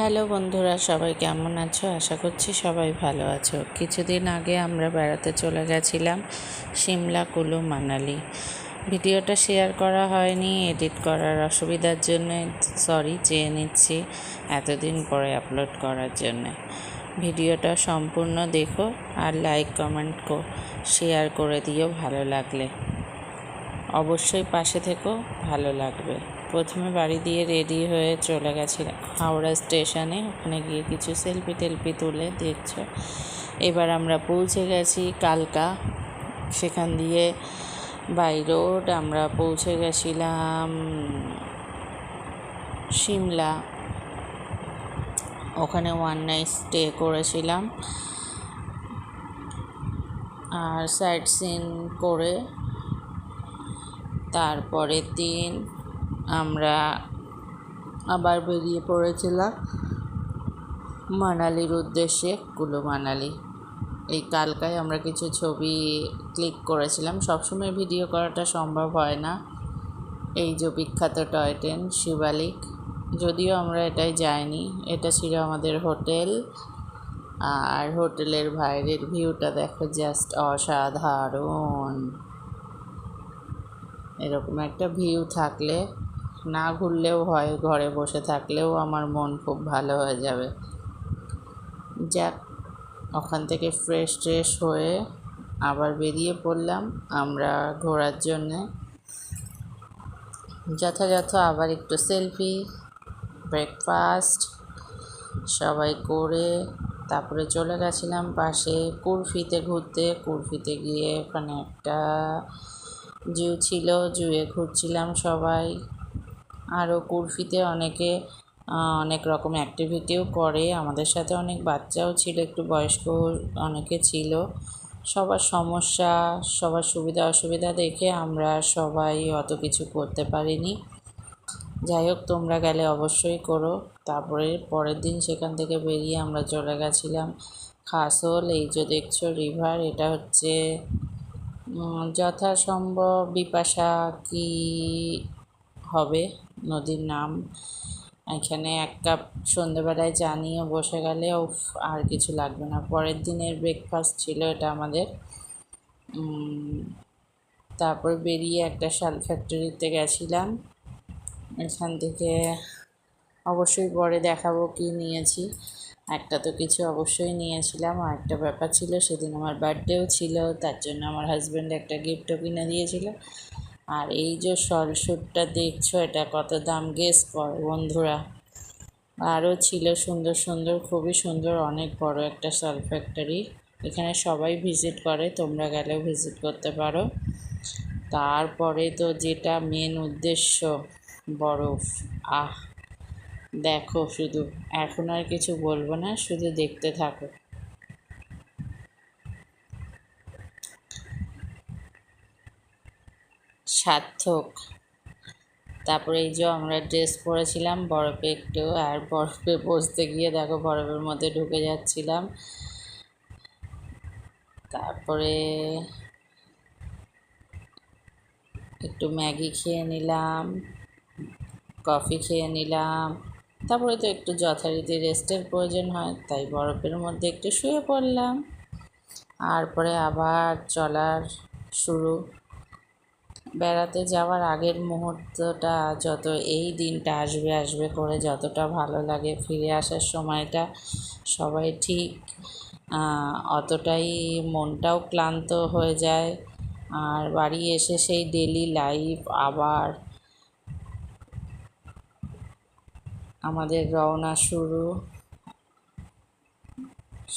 Hello বন্ধুরা, সবাই কেমন আছো? আশা করছি সবাই ভালো আছো। কিছুদিন আগে আমরা বেড়াতে চলে গেছিলাম সিমলা, কুলু, মানালি। ভিডিওটা শেয়ার করা হয়নি, এডিট করার অসুবিধার জন্য সরি চেয়ে নিচ্ছি এতদিন পরে আপলোড করার জন্য। ভিডিওটা সম্পূর্ণ দেখো আর লাইক কমেন্ট শেয়ার করে দিও ভালো লাগলে। অবশ্যই পাশে থেকো, ভালো লাগবে। প্রথমে বাড়ি দিয়ে রেডি হয়ে চলে গেছিলাম হাওড়া স্টেশনে। ওখানে গিয়ে কিছু সেলফি টেলফি তুলে দেখছো। এবার আমরা পৌঁছে গেছি কালকা। সেখান দিয়ে বাই রোড আমরা পৌঁছে গেছিলাম সিমলা। ওখানে 1 নাইট স্টে করেছিলাম আর সাইট সিন করে তারপরের দিন আমরা আবার বেরিয়ে পড়েছিলাম মানালির উদ্দেশ্যে, কুলু মানালি। এই কালকায় আমরা কিছু ছবি ক্লিক করেছিলাম। সবসময় ভিডিও করাটা সম্ভব হয় না। এই যে বিখ্যাত টয় ট্রেন শিবালিক, যদিও আমরা এটাই যাইনি। এটা ছিল আমাদের হোটেল, আর হোটেলের বাইরের ভিউটা দেখো, জাস্ট অসাধারণ। এরকম একটা ভিউ থাকলে না ঘুরলেও হয়, ঘরে বসে থাকলেও আমার মন খুব ভালো হয়ে যাবে। যাক, ওখান থেকে ফ্রেশ হয়ে আবার বেরিয়ে পড়লাম আমরা ঘোরার জন্যে। যথাযথ আবার একটু সেলফি, ব্রেকফাস্ট সবাই করে তারপরে চলে গেছিলাম পাশে কুলফিতে ঘুরতে। কুলফিতে গিয়ে ওখানে একটা জু ছিল, জুয়ে ঘুরছিলাম সবাই। আরও কুলফিতে অনেক রকম অ্যাক্টিভিটিও করে। আমাদের সাথে অনেক বাচ্চাও ছিল, একটু বয়স্ক অনেকে ছিল। সবার সমস্যা, সবার সুবিধা অসুবিধা দেখে আমরা সবাই অত কিছু করতে পারিনি। যাই হোক, তোমরা গেলে অবশ্যই করো। তারপরে পরের দিন সেখান থেকে বেরিয়ে আমরা চলে গেছিলাম খাসোল। এই যে দেখছো রিভার, এটা হচ্ছে যথাসম্ভব বিপাশা কি হবে নদীর নাম। এখানে 1 কাপ সন্ধ্যেবেলায় চা নিয়ে বসে গেলে আর কিছু লাগবে না। পরের দিনের ব্রেকফাস্ট ছিল এটা আমাদের। তারপর বেরিয়ে একটা শাল ফ্যাক্টরিতে গেছিলাম। এখান থেকে অবশ্যই পরে দেখাবো কি নিয়েছি। একটা তো কিছু অবশ্যই নিয়েছিলাম। আর একটা ব্যাপার ছিল, সেদিন আমার বার্থডেও ছিল, তার জন্য আমার হাজব্যান্ড একটা গিফটও কিনে দিয়েছিল। আর এই যে শল শ্যুটটা দেখছো, এটা কত দাম গেস কর বন্ধুরা। আরও ছিল সুন্দর সুন্দর, খুবই সুন্দর, অনেক বড় একটা শাল ফ্যাক্টরি। এখানে সবাই ভিজিট করে, তোমরা গেলেও ভিজিট করতে পারো। তারপরে তো যেটা মেন উদ্দেশ্য, বরফ। দেখো শুধু, এখন আর কিছু বলবো না, শুধু দেখতে থাকো। সার্থক। তারপরে এই যে আমরা ড্রেস পরেছিলাম বরফে একটু, আর বরফে বসতে গিয়ে দেখো বরফের মধ্যে ঢুকে যাচ্ছিলাম। তারপরে একটু ম্যাগি খেয়ে নিলাম, কফি খেয়ে নিলাম। তারপরে তো একটু যথারীতি রেস্টের প্রয়োজন হয়, তাই বরফের মধ্যে একটু শুয়ে পড়লাম। তারপরে আবার চলার শুরু। বেড়াতে যাওয়ার আগের মুহূর্তটা এই দিনটা আসবে করে যতটা ভালো লাগে, ফিরে আসার সময়টা সবাই ঠিক অতটাই মনটাও ক্লান্ত হয়ে যায়। আর বাড়ি এসে সেই ডেলি লাইফ আবার আমাদের রওনা শুরু।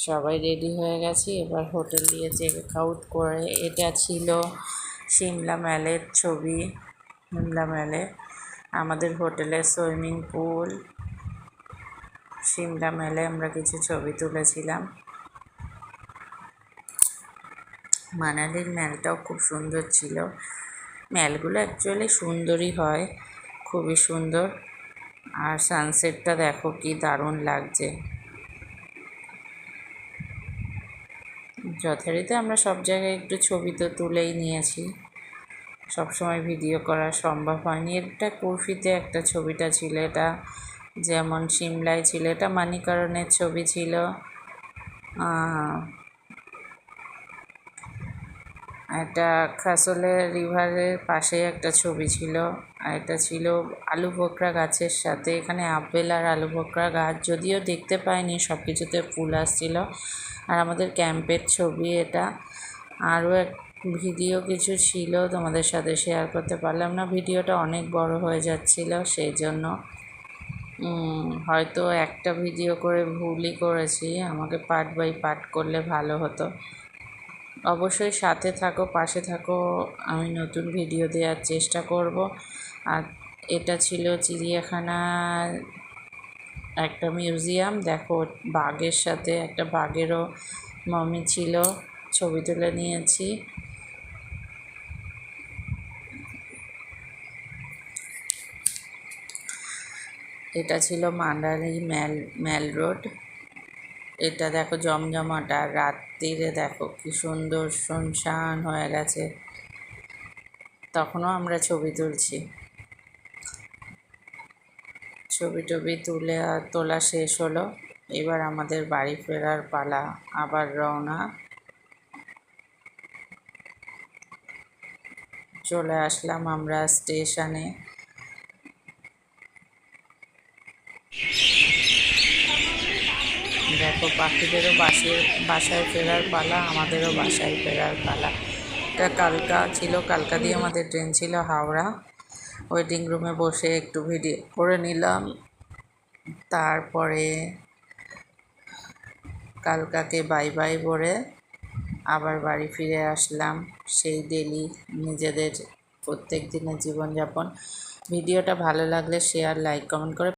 সবাই রেডি হয়ে গেছি, এবার হোটেল দিয়ে চেক আউট করে। এটা ছিল সিমলা ম্যালের ছবি। সিমলা ম্যালে আমাদের হোটেলের সুইমিং পুল। সিমলা ম্যালে আমরা কিছু ছবি তুলেছিলাম। মানালির ম্যালটাও খুব সুন্দর ছিল। ম্যালগুলো অ্যাকচুয়ালি সুন্দরই হয়, খুবই সুন্দর। আর সানসেটটা দেখো কি দারুণ লাগছে। যথারীতি আমরা সব জায়গায় একটু ছবি তো তুলেই নিয়েছি, সবসময় ভিডিও করা সম্ভব হয়নি। এটা কুলফিতে একটা ছবিটা ছিল, এটা যেমন সিমলায় ছিল, এটা মানিকরণের ছবি ছিল। একটা খাসলে রিভারের পাশে একটা ছবি ছিল। আর এটা ছিল আলু বোখরা গাছের সাথে, এখানে আপেল আর আলু বোখরা গাছ, যদিও দেখতে পাইনি, সব কিছুতে ফুল আসছিল। আর আমাদের ক্যাম্পের ছবি এটা। আরও এক ভিডিও কিছু ছিল, তোমাদের সাথে শেয়ার করতে পারলাম না, ভিডিওটা অনেক বড় হয়ে যাচ্ছিল, সেই জন্য হয়তো একটা ভিডিও করে ভুলই করেছি, আমাকে পার্ট বাই পার্ট করলে ভালো হতো। অবশ্যই সাথে থাকো, পাশে থাকো, আমি নতুন ভিডিও দেওয়ার চেষ্টা করব। আর এটা ছিল চিড়িয়াখানার একটা মিউজিয়াম, দেখো বাঘের সাথে একটা বাঘেরও মমি ছিল, ছবি তুলে নিয়েছি। এটা ছিল মান্ডালি ম্যাল রোড। এটা দেখো জমজমাট, আর রাত্রিরে দেখো কি সুন্দর শুনশান হয়ে গেছে, তখনও আমরা ছবি তুলছি। ছবি টবি তুলে আর তোলা শেষ হলো, এবার আমাদের বাড়ি ফেরার পালা, আবার রওনা। চলে আসলাম আমরা স্টেশনে। দেখো পাখিদেরও বাসায় ফেরার পালা, আমাদেরও বাসায় ফেরার পালা। এটা কালকা ছিল, কালকা দিয়ে আমাদের ট্রেন ছিল হাওড়া। ওয়েটিং রুমে বসে একটু ভিডিও করে নিলাম, তারপরে কালকাকে বাই বাই বলে আবার বাড়ি ফিরে আসলাম। সেই ডেলি নিজেদের প্রত্যেক দিনের জীবনযাপন। ভিডিওটা ভালো লাগলে শেয়ার, লাইক, কমেন্ট করে